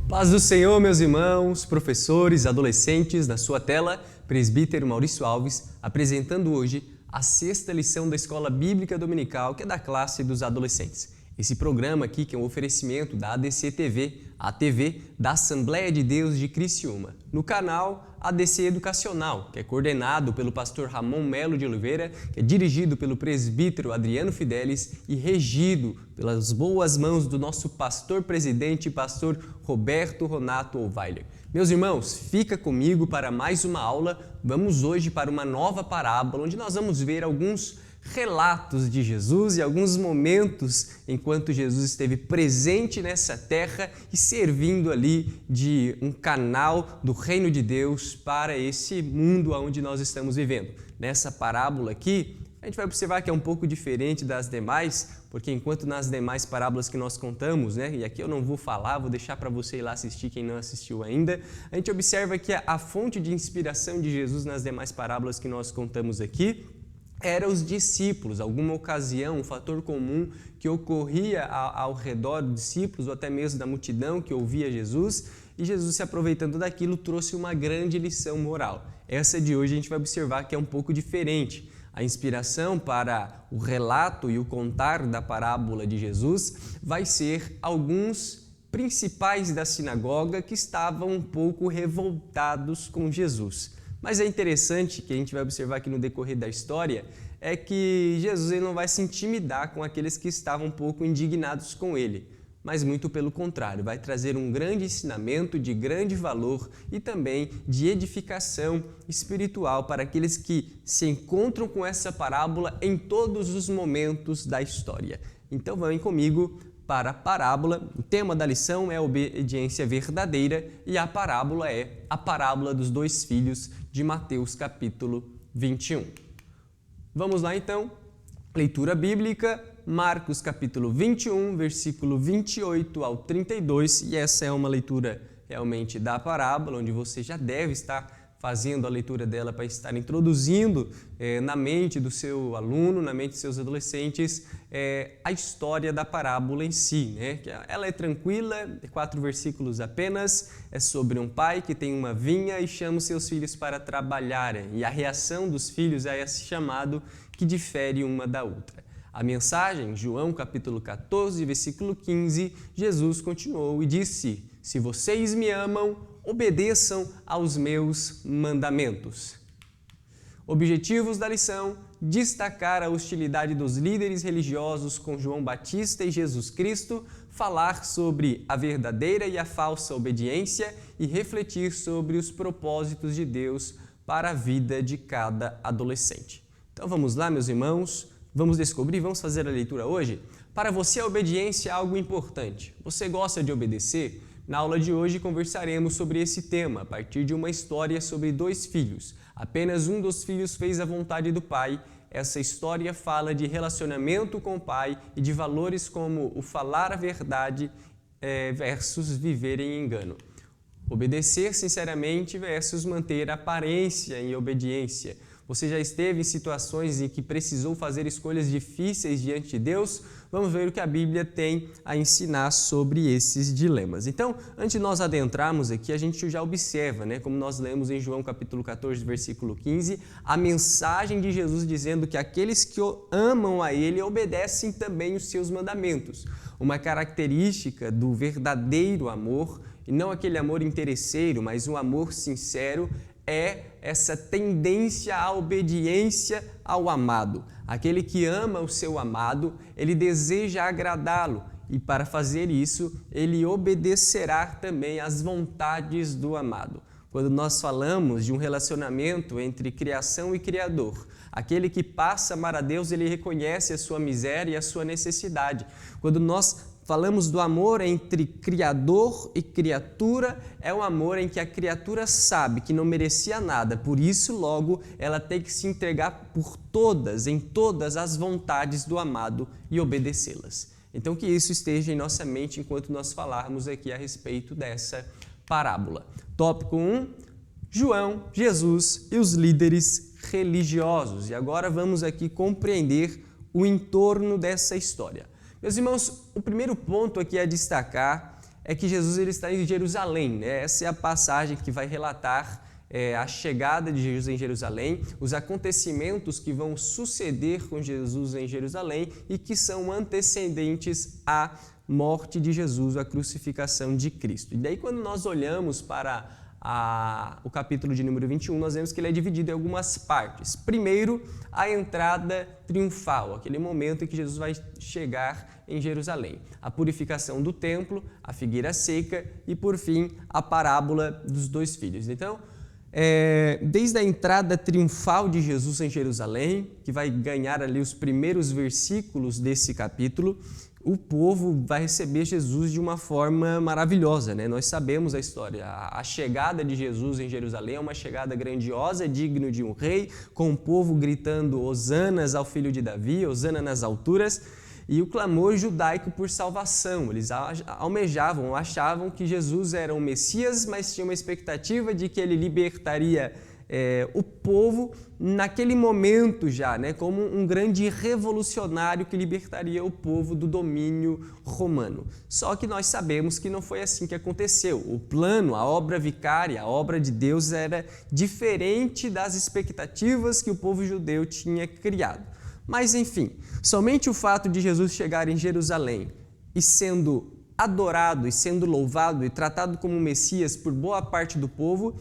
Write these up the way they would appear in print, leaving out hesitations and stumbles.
Paz do Senhor, meus irmãos, professores, adolescentes, na sua tela, presbítero Maurício Alves, apresentando hoje a 6ª lição da Escola Bíblica Dominical, que é da classe dos adolescentes. Esse programa aqui, que é um oferecimento da ADC TV, a TV da Assembleia de Deus de Criciúma, no canal ADC Educacional, que é coordenado pelo pastor Ramon Melo de Oliveira, que é dirigido pelo presbítero Adriano Fidelis e regido pelas boas mãos do nosso pastor-presidente, pastor Roberto Ronato Ovailer. Meus irmãos, fica comigo para mais uma aula. Vamos hoje para uma nova parábola, onde nós vamos ver alguns relatos de Jesus e alguns momentos enquanto Jesus esteve presente nessa terra e servindo ali de um canal do reino de Deus para esse mundo onde nós estamos vivendo. Nessa parábola aqui, a gente vai observar que é um pouco diferente das demais, porque enquanto nas demais parábolas que nós contamos, e aqui eu não vou falar, vou deixar para você ir lá assistir quem não assistiu ainda, a gente observa que a fonte de inspiração de Jesus nas demais parábolas que nós contamos aqui eram os discípulos, alguma ocasião, um fator comum que ocorria ao redor dos discípulos ou até mesmo da multidão que ouvia Jesus, e Jesus, se aproveitando daquilo, trouxe uma grande lição moral. Essa de hoje a gente vai observar que é um pouco diferente. A inspiração para o relato e o contar da parábola de Jesus vai ser alguns principais da sinagoga que estavam um pouco revoltados com Jesus. Mas é interessante que a gente vai observar aqui no decorrer da história é que Jesus ele não vai se intimidar com aqueles que estavam um pouco indignados com ele, mas muito pelo contrário, vai trazer um grande ensinamento de grande valor e também de edificação espiritual para aqueles que se encontram com essa parábola em todos os momentos da história. Então vem comigo para a parábola. O tema da lição é obediência verdadeira e a parábola é a parábola dos 2 filhos de Mateus capítulo 21. Vamos lá então, leitura bíblica, Marcos capítulo 21, versículo 28 ao 32, e essa é uma leitura realmente da parábola, onde você já deve estar fazendo a leitura dela para estar introduzindo na mente do seu aluno, na mente dos seus adolescentes, a história da parábola em si. Ela é tranquila, 4 versículos apenas, é sobre um pai que tem uma vinha e chama os seus filhos para trabalharem, e a reação dos filhos é esse chamado que difere uma da outra. A mensagem, João capítulo 14, versículo 15, Jesus continuou e disse: "Se vocês me amam, obedeçam aos meus mandamentos." Objetivos da lição: destacar a hostilidade dos líderes religiosos com João Batista e Jesus Cristo, falar sobre a verdadeira e a falsa obediência e refletir sobre os propósitos de Deus para a vida de cada adolescente. Então vamos lá, meus irmãos, vamos descobrir, vamos fazer a leitura hoje? Para você a obediência é algo importante. Você gosta de obedecer? Na aula de hoje conversaremos sobre esse tema a partir de uma história sobre 2 filhos. Apenas um dos filhos fez a vontade do pai. Essa história fala de relacionamento com o pai e de valores como o falar a verdade versus viver em engano. Obedecer sinceramente versus manter aparência em obediência. Você já esteve em situações em que precisou fazer escolhas difíceis diante de Deus? Vamos ver o que a Bíblia tem a ensinar sobre esses dilemas. Então, antes de nós adentrarmos aqui, a gente já observa, como nós lemos em João capítulo 14, versículo 15, a mensagem de Jesus dizendo que aqueles que amam a Ele obedecem também os seus mandamentos. Uma característica do verdadeiro amor, e não aquele amor interesseiro, mas um amor sincero, é essa tendência à obediência ao amado. Aquele que ama o seu amado, ele deseja agradá-lo e para fazer isso, ele obedecerá também às vontades do amado. Quando nós falamos de um relacionamento entre criação e Criador, aquele que passa a amar a Deus, ele reconhece a sua miséria e a sua necessidade. Quando nós falamos do amor entre Criador e criatura, é um amor em que a criatura sabe que não merecia nada, por isso logo ela tem que se entregar em todas as vontades do amado e obedecê-las. Então que isso esteja em nossa mente enquanto nós falarmos aqui a respeito dessa parábola. Tópico 1, João, Jesus e os líderes religiosos. E agora vamos aqui compreender o entorno dessa história. Meus irmãos, o primeiro ponto aqui a destacar é que Jesus ele está em Jerusalém, né? Essa é a passagem que vai relatar a chegada de Jesus em Jerusalém, os acontecimentos que vão suceder com Jesus em Jerusalém e que são antecedentes à morte de Jesus, à crucificação de Cristo. E daí quando nós olhamos para o capítulo de número 21, nós vemos que ele é dividido em algumas partes. Primeiro, a entrada triunfal, aquele momento em que Jesus vai chegar em Jerusalém. A purificação do templo, a figueira seca e, por fim, a parábola dos dois filhos. Então, desde a entrada triunfal de Jesus em Jerusalém, que vai ganhar ali os primeiros versículos desse capítulo, o povo vai receber Jesus de uma forma maravilhosa, né? Nós sabemos a história. A chegada de Jesus em Jerusalém é uma chegada grandiosa, digno de um rei, com o povo gritando hosanas ao filho de Davi, hosana nas alturas, e o clamor judaico por salvação. Eles almejavam, achavam que Jesus era o Messias, mas tinham uma expectativa de que ele libertaria o povo naquele momento já, né, como um grande revolucionário que libertaria o povo do domínio romano. Só que nós sabemos que não foi assim que aconteceu. O plano, a obra vicária, a obra de Deus era diferente das expectativas que o povo judeu tinha criado. Mas enfim, somente o fato de Jesus chegar em Jerusalém e sendo adorado e sendo louvado e tratado como Messias por boa parte do povo,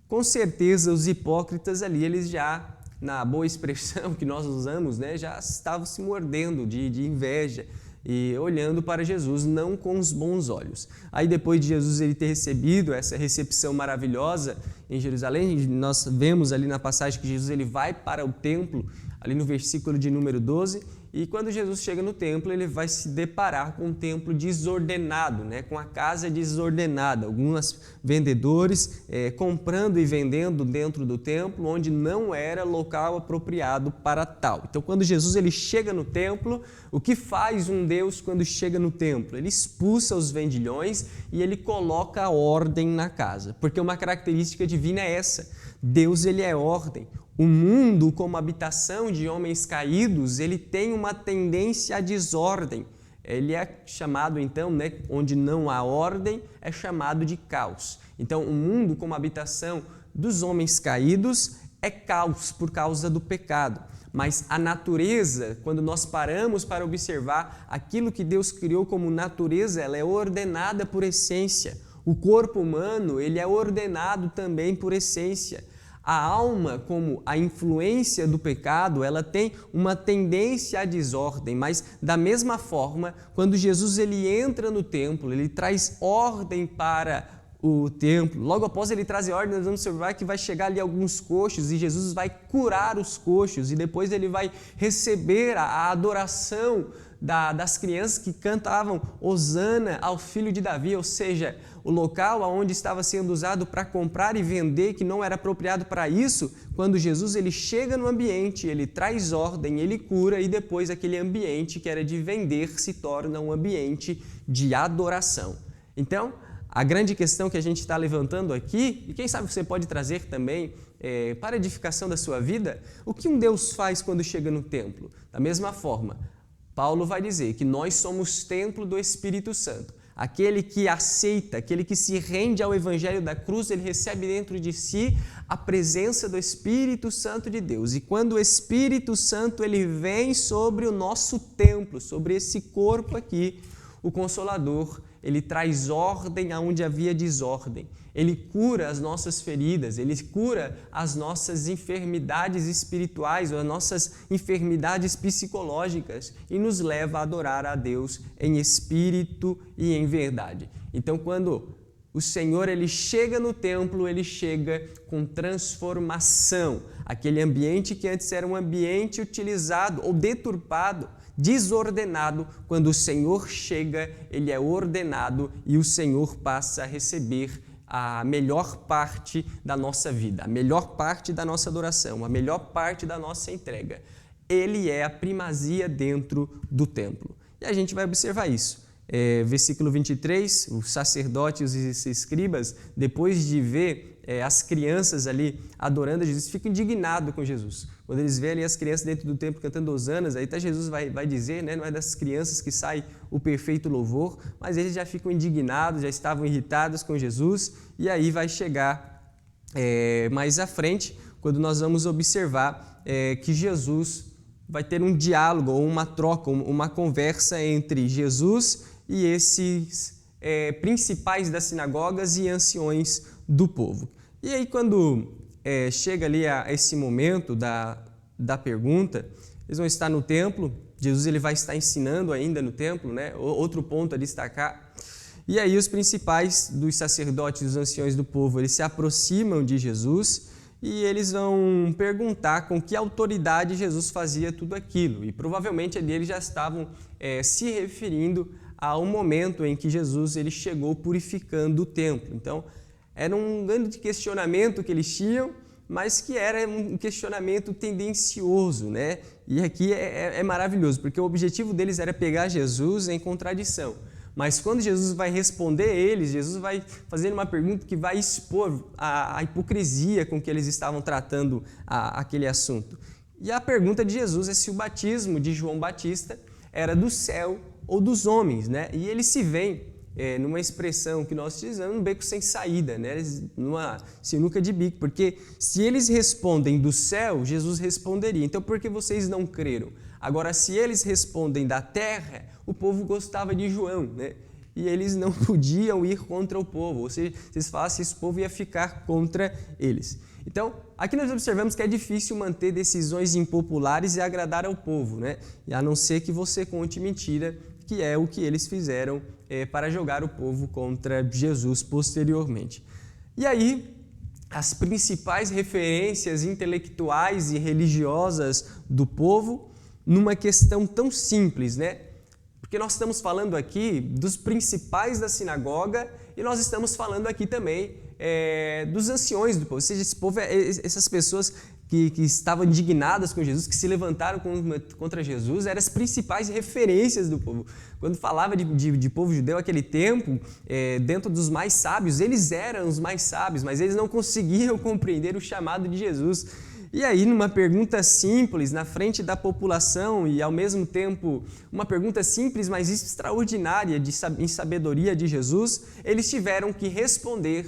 com certeza os hipócritas ali, eles já, na boa expressão que nós usamos, né, já estavam se mordendo de inveja e olhando para Jesus não com os bons olhos. Aí depois de Jesus ele ter recebido essa recepção maravilhosa em Jerusalém, nós vemos ali na passagem que Jesus ele vai para o templo, ali no versículo de número 12, e quando Jesus chega no templo, ele vai se deparar com um templo desordenado, né? Com a casa desordenada, alguns vendedores comprando e vendendo dentro do templo, onde não era local apropriado para tal. Então, quando Jesus ele chega no templo, o que faz um Deus quando chega no templo? Ele expulsa os vendilhões e ele coloca ordem na casa, porque uma característica divina é essa: Deus ele é ordem. O mundo, como habitação de homens caídos, ele tem uma tendência à desordem. Ele é chamado, então, né, onde não há ordem, é chamado de caos. Então, o mundo, como habitação dos homens caídos, é caos por causa do pecado. Mas a natureza, quando nós paramos para observar aquilo que Deus criou como natureza, ela é ordenada por essência. O corpo humano, ele é ordenado também por essência. A alma, como a influência do pecado, ela tem uma tendência à desordem, mas da mesma forma, quando Jesus ele entra no templo, ele traz ordem para o templo. Logo após ele trazer ordem, nós vamos observar que vai chegar ali alguns coxos e Jesus vai curar os coxos e depois ele vai receber a adoração das crianças que cantavam hosana ao filho de Davi, ou seja, o local onde estava sendo usado para comprar e vender, que não era apropriado para isso, quando Jesus ele chega no ambiente, ele traz ordem, ele cura e depois aquele ambiente que era de vender se torna um ambiente de adoração. Então, a grande questão que a gente está levantando aqui, e quem sabe você pode trazer também para a edificação da sua vida, o que um Deus faz quando chega no templo? Da mesma forma, Paulo vai dizer que nós somos templo do Espírito Santo. Aquele que aceita, aquele que se rende ao Evangelho da cruz, ele recebe dentro de si a presença do Espírito Santo de Deus. E quando o Espírito Santo ele vem sobre o nosso templo, sobre esse corpo aqui, o Consolador, ele traz ordem aonde havia desordem. Ele cura as nossas feridas, ele cura as nossas enfermidades espirituais ou as nossas enfermidades psicológicas e nos leva a adorar a Deus em espírito e em verdade. Então, quando o Senhor ele chega no templo, ele chega com transformação. Aquele ambiente que antes era um ambiente utilizado ou deturpado, desordenado, quando o Senhor chega, ele é ordenado e o Senhor passa a receber a melhor parte da nossa vida, a melhor parte da nossa adoração, a melhor parte da nossa entrega. Ele é a primazia dentro do templo. E a gente vai observar isso. Versículo 23, os sacerdotes e os escribas, depois de ver as crianças ali adorando a Jesus, ficam indignados com Jesus. quando eles veem ali as crianças dentro do templo cantando hosanas, aí até Jesus vai dizer, né, não é das crianças que sai o perfeito louvor, mas eles já ficam indignados, já estavam irritados com Jesus, e aí vai chegar mais à frente, quando nós vamos observar que Jesus vai ter um diálogo, ou uma troca, uma conversa entre Jesus e esses principais das sinagogas e anciões do povo. E aí quando chega ali a esse momento da pergunta, eles vão estar no templo, Jesus ele vai estar ensinando ainda no templo, né? Outro ponto a destacar. E aí os principais dos sacerdotes e dos anciões do povo, eles se aproximam de Jesus e eles vão perguntar com que autoridade Jesus fazia tudo aquilo. E provavelmente eles já estavam se referindo ao momento em que Jesus ele chegou purificando o templo. Então, era um grande questionamento que eles tinham, mas que era um questionamento tendencioso, né? E aqui é maravilhoso, porque o objetivo deles era pegar Jesus em contradição. Mas quando Jesus vai responder eles, Jesus vai fazer uma pergunta que vai expor a hipocrisia com que eles estavam tratando aquele assunto. E a pergunta de Jesus é se o batismo de João Batista era do céu ou dos homens, né? E eles se veem numa expressão que nós utilizamos, um beco sem saída, né? Numa sinuca de bico, porque se eles respondem do céu, Jesus responderia. Então, por que vocês não creram? Agora, se eles respondem da terra, o povo gostava de João, né? E eles não podiam ir contra o povo, ou seja, se eles falassem, esse povo ia ficar contra eles. Então, aqui nós observamos que é difícil manter decisões impopulares e agradar ao povo, né? A não ser que você conte mentira, que é o que eles fizeram para jogar o povo contra Jesus posteriormente. E aí, as principais referências intelectuais e religiosas do povo numa questão tão simples, né? Porque nós estamos falando aqui dos principais da sinagoga e nós estamos falando aqui também dos anciões do povo, ou seja, esse povo, essas pessoas que estavam indignadas com Jesus, que se levantaram contra Jesus, eram as principais referências do povo. Quando falava de povo judeu naquele tempo, dentro dos mais sábios, eles eram os mais sábios, mas eles não conseguiam compreender o chamado de Jesus. E aí, numa pergunta simples, na frente da população e, ao mesmo tempo, uma pergunta simples, mas extraordinária em sabedoria de Jesus, eles tiveram que responder,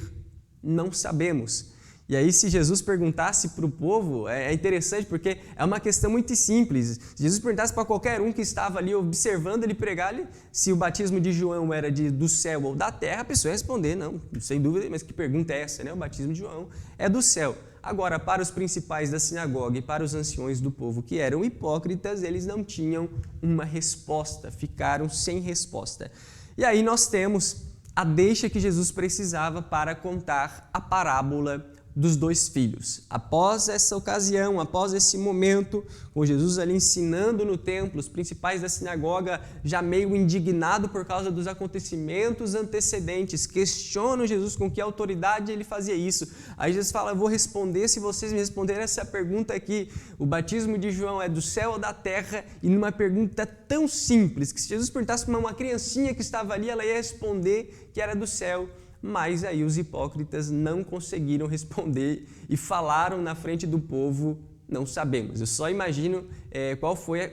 não sabemos. E aí, se Jesus perguntasse para o povo, é interessante porque é uma questão muito simples. Se Jesus perguntasse para qualquer um que estava ali observando ele pregar, se o batismo de João era do céu ou da terra, a pessoa ia responder, não, sem dúvida, mas que pergunta é essa, né? O batismo de João é do céu. Agora, para os principais da sinagoga e para os anciões do povo que eram hipócritas, eles não tinham uma resposta, ficaram sem resposta. E aí nós temos a deixa que Jesus precisava para contar a parábola dos dois filhos. Após essa ocasião, após esse momento, com Jesus ali ensinando no templo, os principais da sinagoga já meio indignado por causa dos acontecimentos antecedentes, questionam Jesus com que autoridade ele fazia isso. Aí Jesus fala, eu vou responder se vocês me responderem essa pergunta aqui, o batismo de João é do céu ou da terra? E numa pergunta tão simples, que se Jesus perguntasse para uma criancinha que estava ali, ela ia responder que era do céu. Mas aí os hipócritas não conseguiram responder e falaram na frente do povo, não sabemos. Eu só imagino qual foi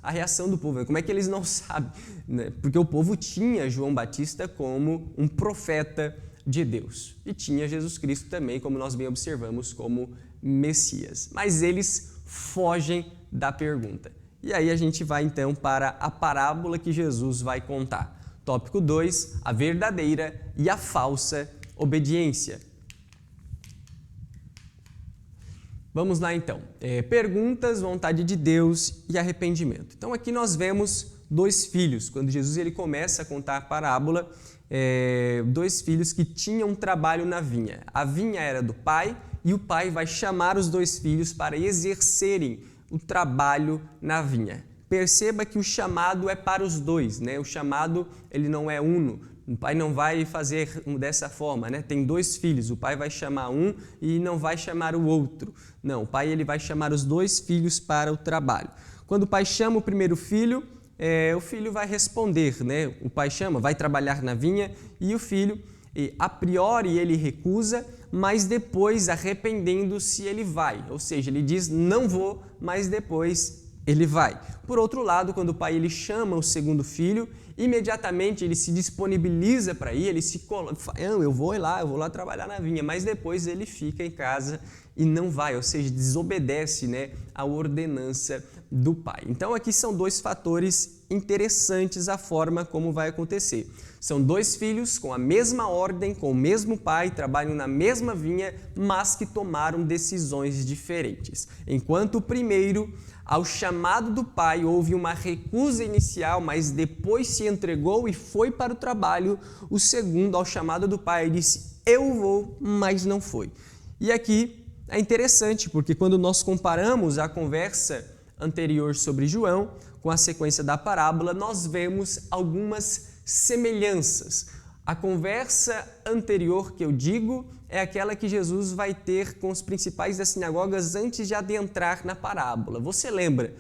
a reação do povo, né? Como é que eles não sabem? Né? Porque o povo tinha João Batista como um profeta de Deus e tinha Jesus Cristo também, como nós bem observamos, como Messias. Mas eles fogem da pergunta. E aí a gente vai então para a parábola que Jesus vai contar. Tópico 2, a verdadeira e a falsa obediência. Vamos lá então. Perguntas, vontade de Deus e arrependimento. Então aqui nós vemos dois filhos. Quando Jesus ele começa a contar a parábola, dois filhos que tinham trabalho na vinha. A vinha era do pai e o pai vai chamar os dois filhos para exercerem o trabalho na vinha. Perceba que o chamado é para os dois, né? O chamado ele não é uno. O pai não vai fazer dessa forma, né? Tem dois filhos, o pai vai chamar um e não vai chamar o outro. Não, o pai ele vai chamar os dois filhos para o trabalho. Quando o pai chama o primeiro filho, o filho vai responder, né? O pai chama, vai trabalhar na vinha e o filho, a priori ele recusa, mas depois, arrependendo-se, ele vai. Ou seja, ele diz, não vou, mas depois ele vai. Por outro lado, quando o pai ele chama o segundo filho, imediatamente ele se disponibiliza para ir, ele se coloca, eu vou lá trabalhar na vinha, mas depois ele fica em casa e não vai, ou seja, desobedece, né, a ordenança do pai. Então aqui são dois fatores interessantes a forma como vai acontecer. São dois filhos com a mesma ordem, com o mesmo pai, trabalham na mesma vinha, mas que tomaram decisões diferentes. Enquanto o primeiro, ao chamado do pai, houve uma recusa inicial, mas depois se entregou e foi para o trabalho. O segundo, ao chamado do pai, disse, eu vou, mas não foi. E aqui é interessante, porque quando nós comparamos a conversa anterior sobre João com a sequência da parábola, nós vemos algumas semelhanças. A conversa anterior que eu digo é aquela que Jesus vai ter com os principais das sinagogas antes de adentrar na parábola. Você lembra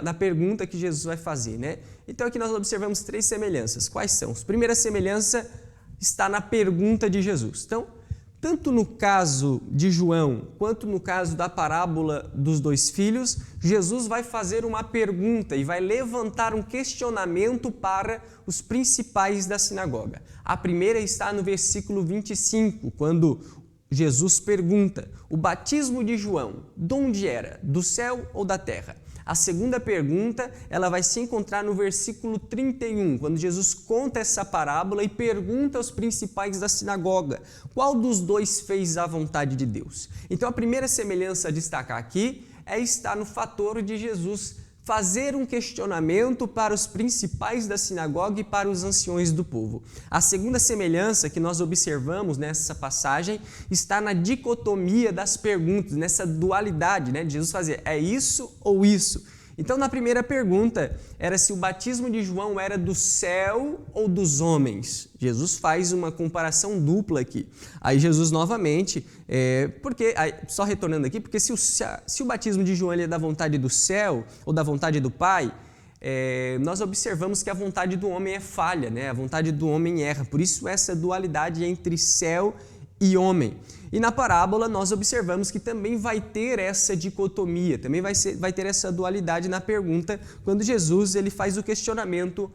da pergunta que Jesus vai fazer, né? Então aqui nós observamos três semelhanças. Quais são? A primeira semelhança está na pergunta de Jesus. Então, tanto no caso de João, quanto no caso da parábola dos dois filhos, Jesus vai fazer uma pergunta e vai levantar um questionamento para os principais da sinagoga. A primeira está no versículo 25, quando Jesus pergunta, o batismo de João, de onde era? Do céu ou da terra? A segunda pergunta, ela vai se encontrar no versículo 31, quando Jesus conta essa parábola e pergunta aos principais da sinagoga, qual dos dois fez a vontade de Deus? Então a primeira semelhança a destacar aqui está no fator de Jesus fazer um questionamento para os principais da sinagoga e para os anciões do povo. A segunda semelhança que nós observamos nessa passagem está na dicotomia das perguntas, nessa dualidade, né, de Jesus fazer, é isso ou isso? Então, na primeira pergunta, era se o batismo de João era do céu ou dos homens. Jesus faz uma comparação dupla aqui. Aí Jesus novamente, só retornando aqui, porque se o batismo de João é da vontade do céu ou da vontade do Pai, nós observamos que a vontade do homem é falha, né? A vontade do homem erra. Por isso essa dualidade entre céu e homem. E na parábola nós observamos que também vai ter essa dicotomia, também vai ter essa dualidade na pergunta, quando Jesus ele faz o questionamento,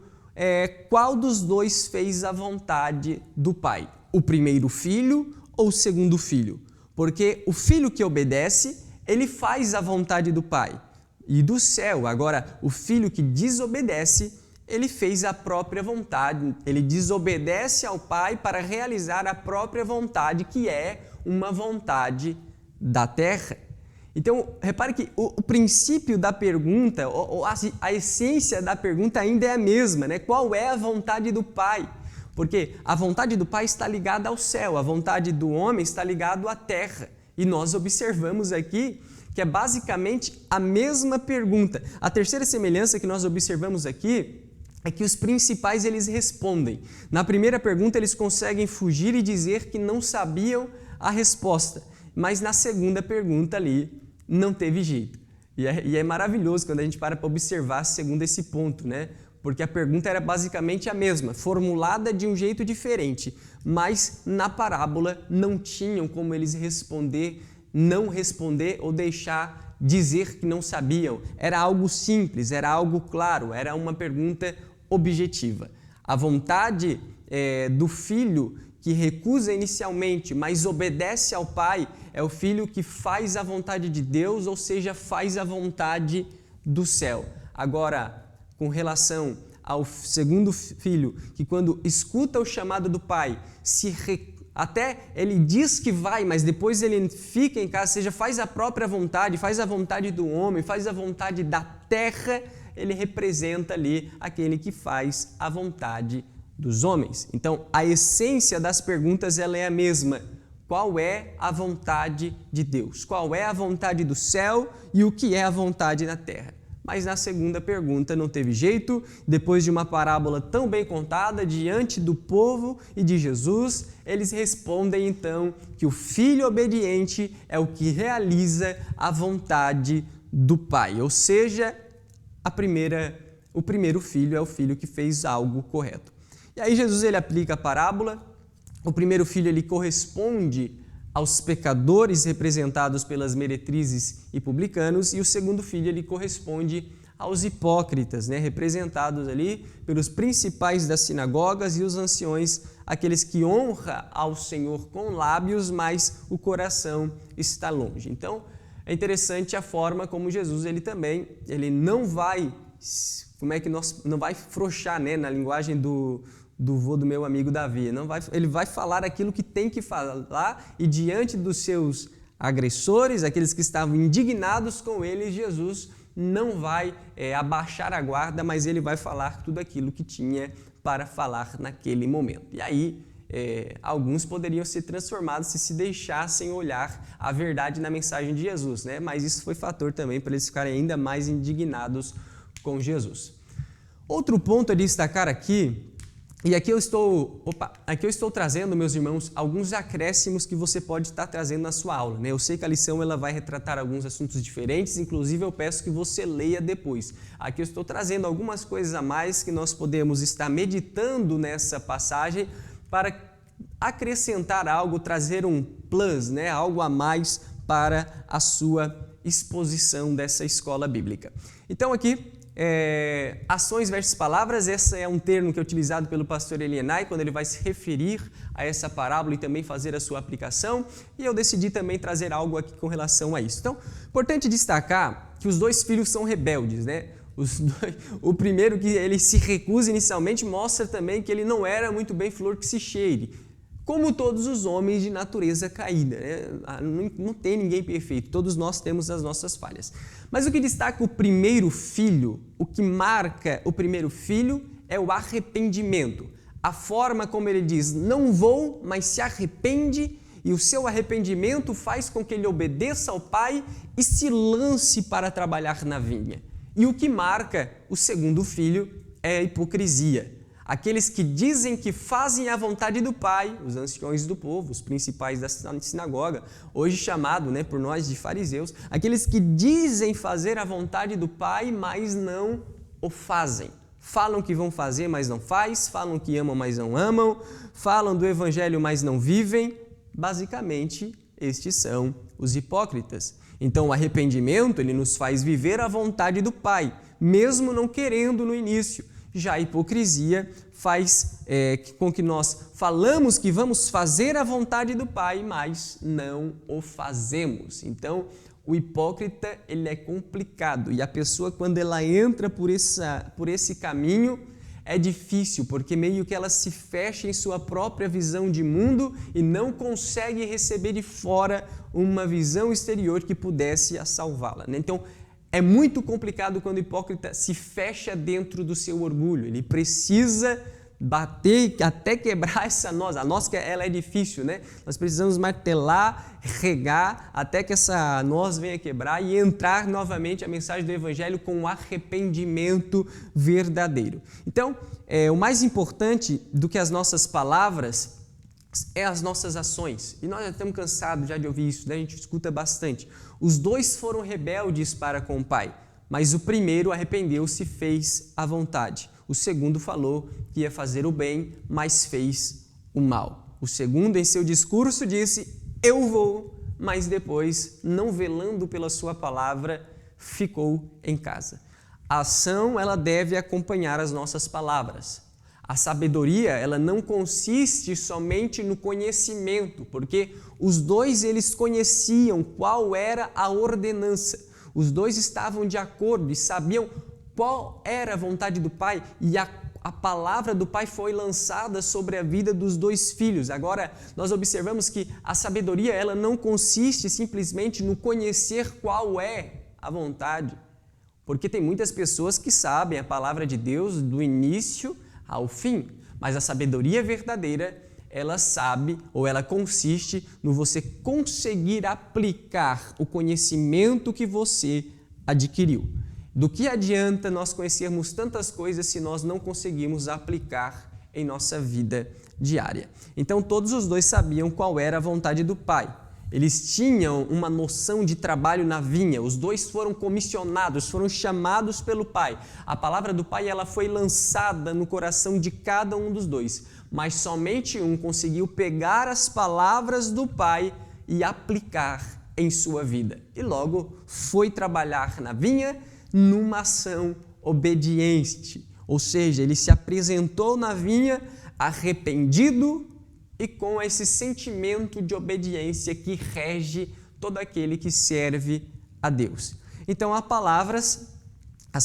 qual dos dois fez a vontade do Pai? O primeiro filho ou o segundo filho? Porque o filho que obedece, ele faz a vontade do Pai e do céu. Agora, o filho que desobedece, ele fez a própria vontade, ele desobedece ao Pai para realizar a própria vontade, que é uma vontade da terra. Então, repare que o princípio da pergunta, a essência da pergunta ainda é a mesma, né? Qual é a vontade do Pai? Porque a vontade do Pai está ligada ao céu, a vontade do homem está ligada à terra. E nós observamos aqui que é basicamente a mesma pergunta. A terceira semelhança que nós observamos aqui é que os principais eles respondem. Na primeira pergunta eles conseguem fugir e dizer que não sabiam a resposta, mas na segunda pergunta ali não teve jeito. E é maravilhoso quando a gente para observar segundo esse ponto, né? Porque a pergunta era basicamente a mesma, formulada de um jeito diferente, mas na parábola não tinham como eles não responder ou dizer que não sabiam. Era algo simples, era algo claro, era uma pergunta objetiva. A vontade do filho que recusa inicialmente, mas obedece ao Pai, é o filho que faz a vontade de Deus, ou seja, faz a vontade do céu. Agora, com relação ao segundo filho, que quando escuta o chamado do Pai, até ele diz que vai, mas depois ele fica em casa, ou seja, faz a própria vontade, faz a vontade do homem, faz a vontade da terra, ele representa ali aquele que faz a vontade dos homens. Então, a essência das perguntas ela é a mesma. Qual é a vontade de Deus? Qual é a vontade do céu e o que é a vontade na terra? Mas na segunda pergunta não teve jeito. Depois de uma parábola tão bem contada diante do povo e de Jesus, eles respondem então que o filho obediente é o que realiza a vontade do Pai. Ou seja, o primeiro filho é o filho que fez algo correto. E aí Jesus ele aplica a parábola O primeiro filho ele corresponde aos pecadores representados pelas meretrizes e publicanos, e o segundo filho ele corresponde aos hipócritas, representados ali pelos principais das sinagogas e os anciões, aqueles que honram ao Senhor com lábios, mas o coração está longe. Então, é interessante a forma como Jesus ele não vai, não vai frouxar, na linguagem do vô do meu amigo Davi, ele vai falar aquilo que tem que falar, e diante dos seus agressores, aqueles que estavam indignados com ele, Jesus não vai abaixar a guarda, mas ele vai falar tudo aquilo que tinha para falar naquele momento. E aí, alguns poderiam ser transformados se deixassem olhar a verdade na mensagem de Jesus, Mas isso foi fator também para eles ficarem ainda mais indignados com Jesus. Outro ponto a destacar aqui, e aqui eu estou trazendo, meus irmãos, alguns acréscimos que você pode estar trazendo na sua aula. Eu sei que a lição ela vai retratar alguns assuntos diferentes, inclusive eu peço que você leia depois. Aqui eu estou trazendo algumas coisas a mais que nós podemos estar meditando nessa passagem para acrescentar algo, trazer um plus, algo a mais para a sua exposição dessa escola bíblica. Então aqui, ações versus palavras, esse é um termo que é utilizado pelo pastor Elienay quando ele vai se referir a essa parábola e também fazer a sua aplicação, e eu decidi também trazer algo aqui com relação a isso. Então, importante destacar que os dois filhos são rebeldes, O primeiro, que ele se recusa inicialmente, mostra também que ele não era muito bem flor que se cheire, como todos os homens de natureza caída. Não tem ninguém perfeito, todos nós temos as nossas falhas. Mas o que destaca o primeiro filho, o que marca o primeiro filho é o arrependimento. A forma como ele diz, não vou, mas se arrepende, e o seu arrependimento faz com que ele obedeça ao pai e se lance para trabalhar na vinha. E o que marca o segundo filho é a hipocrisia. Aqueles que dizem que fazem a vontade do Pai, os anciões do povo, os principais da sinagoga, hoje chamado por nós de fariseus, aqueles que dizem fazer a vontade do Pai, mas não o fazem. Falam que vão fazer, mas não faz, falam que amam, mas não amam, falam do Evangelho, mas não vivem. Basicamente, estes são os hipócritas. Então, o arrependimento ele nos faz viver a vontade do Pai, mesmo não querendo no início. Já a hipocrisia faz com que nós falamos que vamos fazer a vontade do Pai, mas não o fazemos. Então, o hipócrita ele é complicado, e a pessoa, quando ela entra por esse caminho, é difícil, porque meio que ela se fecha em sua própria visão de mundo e não consegue receber de fora uma visão exterior que pudesse a salvá-la. Então, é muito complicado quando o hipócrita se fecha dentro do seu orgulho. Ele precisa bater até quebrar essa noz. A noz ela é difícil, Nós precisamos martelar, regar, até que essa noz venha quebrar e entrar novamente a mensagem do Evangelho com o arrependimento verdadeiro. Então, o mais importante do que as nossas palavras é as nossas ações. E nós já estamos cansados já de ouvir isso, A gente escuta bastante. Os dois foram rebeldes para com o pai, mas o primeiro arrependeu-se e fez a vontade. O segundo falou que ia fazer o bem, mas fez o mal. O segundo, em seu discurso, disse, eu vou, mas depois, não velando pela sua palavra, ficou em casa. A ação, ela deve acompanhar as nossas palavras. A sabedoria, ela não consiste somente no conhecimento, porque os dois eles conheciam qual era a ordenança. Os dois estavam de acordo e sabiam qual era a vontade do Pai, e a palavra do Pai foi lançada sobre a vida dos dois filhos. Agora, nós observamos que a sabedoria ela não consiste simplesmente no conhecer qual é a vontade, porque tem muitas pessoas que sabem a palavra de Deus do início ao fim, mas a sabedoria verdadeira, ela sabe ou ela consiste no você conseguir aplicar o conhecimento que você adquiriu. Do que adianta nós conhecermos tantas coisas se nós não conseguimos aplicar em nossa vida diária? Então, todos os dois sabiam qual era a vontade do Pai. Eles tinham uma noção de trabalho na vinha. Os dois foram comissionados, foram chamados pelo Pai. A palavra do Pai ela foi lançada no coração de cada um dos dois, mas somente um conseguiu pegar as palavras do Pai e aplicar em sua vida. E logo foi trabalhar na vinha numa ação obediente. Ou seja, ele se apresentou na vinha arrependido e com esse sentimento de obediência que rege todo aquele que serve a Deus. Então, as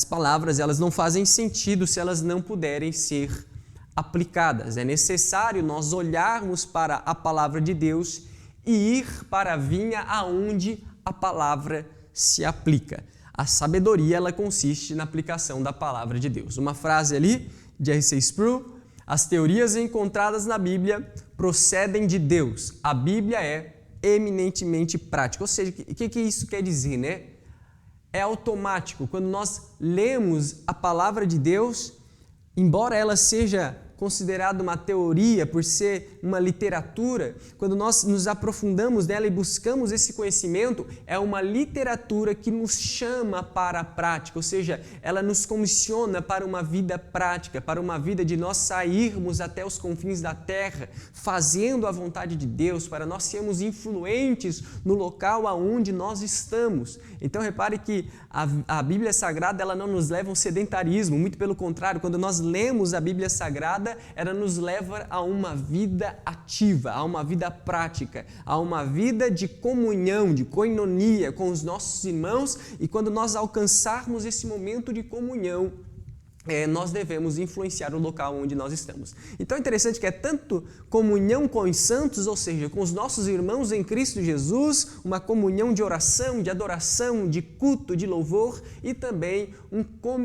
palavras elas não fazem sentido se elas não puderem ser aplicadas. É necessário nós olharmos para a palavra de Deus e ir para a vinha aonde a palavra se aplica. A sabedoria ela consiste na aplicação da palavra de Deus. Uma frase ali de R.C. Sproul: as teorias encontradas na Bíblia procedem de Deus. A Bíblia é eminentemente prática. Ou seja, o que isso quer dizer, né? É automático. Quando nós lemos a palavra de Deus, embora ela seja considerada uma teoria por ser uma literatura, quando nós nos aprofundamos nela e buscamos esse conhecimento, é uma literatura que nos chama para a prática, ou seja, ela nos comissiona para uma vida prática, para uma vida de nós sairmos até os confins da terra, fazendo a vontade de Deus, para nós sermos influentes no local aonde nós estamos. Então repare que a Bíblia Sagrada ela não nos leva a um sedentarismo, muito pelo contrário, quando nós lemos a Bíblia Sagrada, ela nos leva a uma vida ativa, a uma vida prática, a uma vida de comunhão, de koinonia com os nossos irmãos, e quando nós alcançarmos esse momento de comunhão, nós devemos influenciar o local onde nós estamos. Então é interessante que é tanto comunhão com os santos, ou seja, com os nossos irmãos em Cristo Jesus, uma comunhão de oração, de adoração, de culto, de louvor, e também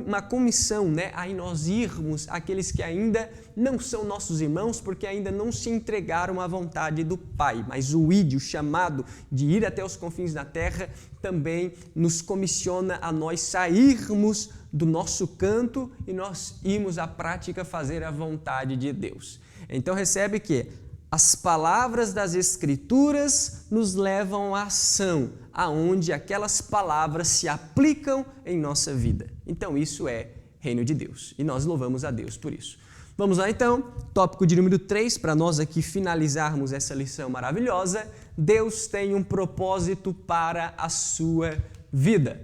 uma comissão, aí nós irmos aqueles que ainda não são nossos irmãos, porque ainda não se entregaram à vontade do Pai, mas o ID, o chamado de ir até os confins da terra, também nos comissiona a nós sairmos do nosso canto e nós irmos à prática fazer a vontade de Deus. Então recebe que as palavras das Escrituras nos levam à ação, aonde aquelas palavras se aplicam em nossa vida. Então isso é reino de Deus e nós louvamos a Deus por isso. Vamos lá então, tópico de número 3, para nós aqui finalizarmos essa lição maravilhosa. Deus tem um propósito para a sua vida.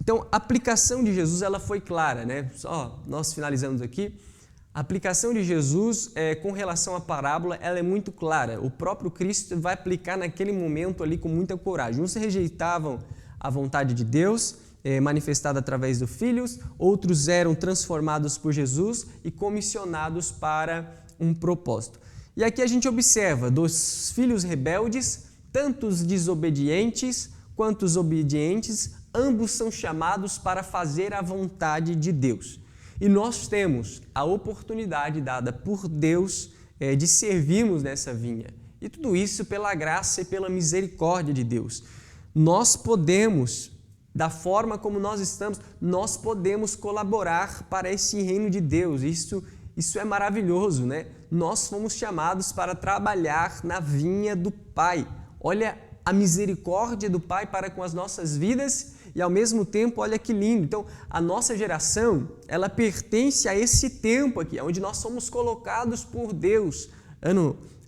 Então, a aplicação de Jesus ela foi clara, né? Só nós finalizamos aqui. A aplicação de Jesus com relação à parábola ela é muito clara. O próprio Cristo vai aplicar naquele momento ali com muita coragem. Uns rejeitavam a vontade de Deus, manifestada através dos filhos, outros eram transformados por Jesus e comissionados para um propósito. E aqui a gente observa dos filhos rebeldes, tanto os desobedientes quanto os obedientes, ambos são chamados para fazer a vontade de Deus. E nós temos a oportunidade dada por Deus de servirmos nessa vinha. E tudo isso pela graça e pela misericórdia de Deus. Nós podemos, da forma como nós estamos, nós podemos colaborar para esse reino de Deus. Isso é maravilhoso, né? Nós fomos chamados para trabalhar na vinha do Pai. Olha a misericórdia do Pai para com as nossas vidas e ao mesmo tempo, olha que lindo. Então, a nossa geração, ela pertence a esse tempo aqui, onde nós somos colocados por Deus.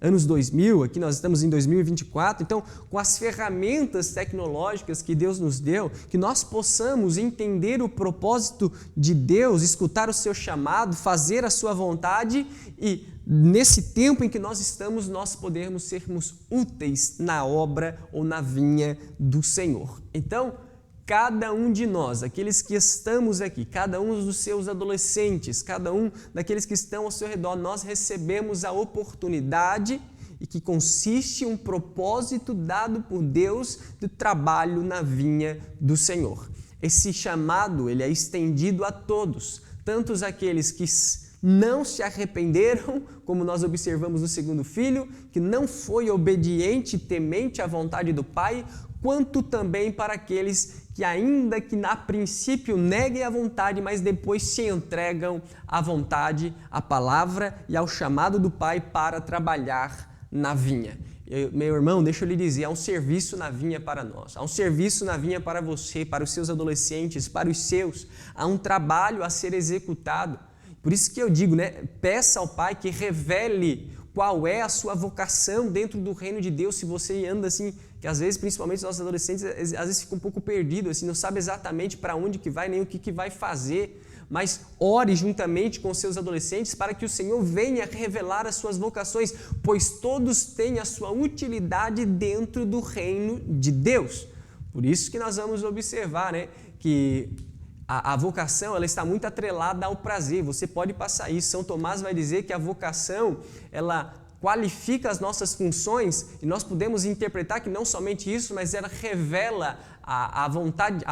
Anos 2000, aqui nós estamos em 2024, então com as ferramentas tecnológicas que Deus nos deu, que nós possamos entender o propósito de Deus, escutar o seu chamado, fazer a sua vontade e nesse tempo em que nós estamos, nós podermos sermos úteis na obra ou na vinha do Senhor. Então, cada um de nós, aqueles que estamos aqui, cada um dos seus adolescentes, cada um daqueles que estão ao seu redor, nós recebemos a oportunidade e que consiste um propósito dado por Deus de trabalho na vinha do Senhor. Esse chamado ele é estendido a todos, tanto aqueles que não se arrependeram, como nós observamos no segundo filho, que não foi obediente e temente à vontade do Pai, quanto também para aqueles que ainda que a princípio neguem a vontade, mas depois se entregam à vontade, à palavra e ao chamado do Pai para trabalhar na vinha. Meu irmão, deixa eu lhe dizer, há um serviço na vinha para nós, há um serviço na vinha para você, para os seus adolescentes, para os seus, há um trabalho a ser executado. Por isso que eu digo, peça ao Pai que revele qual é a sua vocação dentro do reino de Deus. Se você anda assim, que às vezes, principalmente os nossos adolescentes, às vezes fica um pouco perdido, assim, não sabe exatamente para onde que vai, nem o que vai fazer. Mas ore juntamente com seus adolescentes para que o Senhor venha revelar as suas vocações, pois todos têm a sua utilidade dentro do reino de Deus. Por isso que nós vamos observar, que a vocação ela está muito atrelada ao prazer. Você pode passar isso. São Tomás vai dizer que a vocação ela qualifica as nossas funções e nós podemos interpretar que não somente isso, mas ela revela a vontade,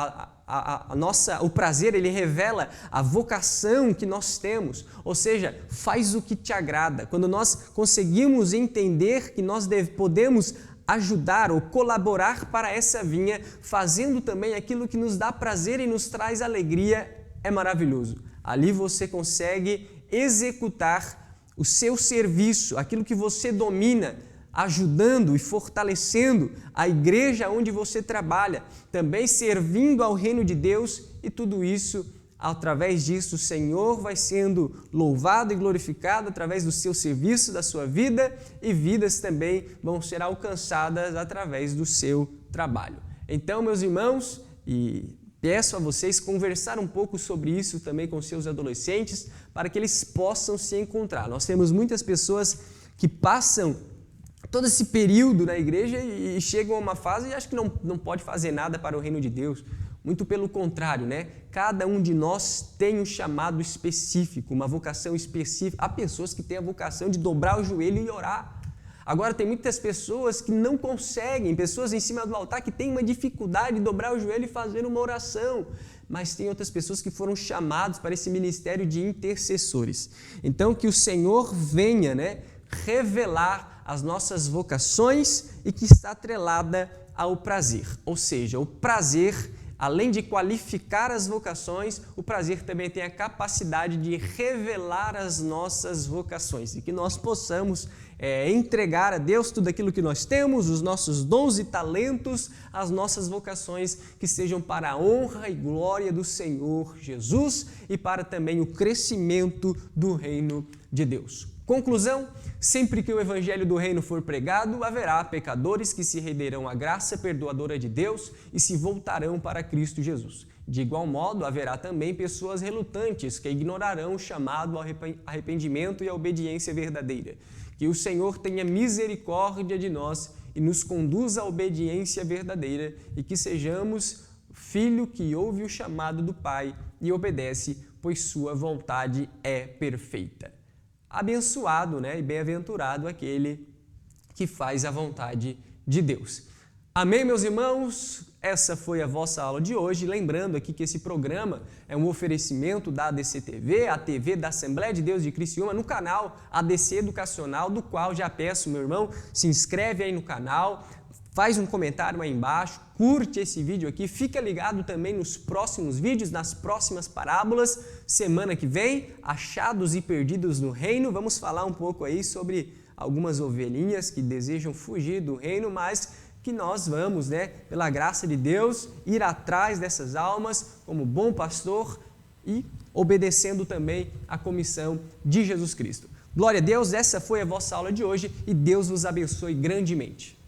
o prazer, ele revela a vocação que nós temos, ou seja, faz o que te agrada. Quando nós conseguimos entender que nós podemos ajudar ou colaborar para essa vinha, fazendo também aquilo que nos dá prazer e nos traz alegria, é maravilhoso. Ali você consegue executar o seu serviço, aquilo que você domina, ajudando e fortalecendo a igreja onde você trabalha, também servindo ao reino de Deus, e tudo isso, através disso, o Senhor vai sendo louvado e glorificado através do seu serviço, da sua vida, e vidas também vão ser alcançadas através do seu trabalho. Então, meus irmãos, e peço a vocês conversar um pouco sobre isso também com seus adolescentes, para que eles possam se encontrar. Nós temos muitas pessoas que passam todo esse período na igreja e chegam a uma fase e acham que não pode fazer nada para o reino de Deus. Muito pelo contrário, Cada um de nós tem um chamado específico, uma vocação específica. Há pessoas que têm a vocação de dobrar o joelho e orar. Agora, tem muitas pessoas que não conseguem, pessoas em cima do altar que têm uma dificuldade de dobrar o joelho e fazer uma oração. Mas tem outras pessoas que foram chamadas para esse ministério de intercessores. Então, que o Senhor venha, revelar as nossas vocações e que está atrelada ao prazer. Ou seja, o prazer, além de qualificar as vocações, o prazer também tem a capacidade de revelar as nossas vocações e que nós possamos entregar a Deus tudo aquilo que nós temos, os nossos dons e talentos, as nossas vocações, que sejam para a honra e glória do Senhor Jesus e para também o crescimento do reino de Deus. Conclusão: sempre que o evangelho do reino for pregado, haverá pecadores que se renderão à graça perdoadora de Deus e se voltarão para Cristo Jesus. De igual modo, haverá também pessoas relutantes que ignorarão o chamado ao arrependimento e à obediência verdadeira. Que o Senhor tenha misericórdia de nós e nos conduza à obediência verdadeira e que sejamos filho que ouve o chamado do Pai e obedece, pois sua vontade é perfeita. Abençoado, e bem-aventurado aquele que faz a vontade de Deus. Amém, meus irmãos? Essa foi a vossa aula de hoje. Lembrando aqui que esse programa é um oferecimento da ADC TV, a TV da Assembleia de Deus de Criciúma, no canal ADC Educacional, do qual já peço, meu irmão, se inscreve aí no canal, faz um comentário aí embaixo, curte esse vídeo aqui, fica ligado também nos próximos vídeos, nas próximas parábolas. Semana que vem, achados e perdidos no reino, vamos falar um pouco aí sobre algumas ovelhinhas que desejam fugir do reino, mas que nós vamos, pela graça de Deus, ir atrás dessas almas como bom pastor e obedecendo também a comissão de Jesus Cristo. Glória a Deus, essa foi a vossa aula de hoje e Deus vos abençoe grandemente.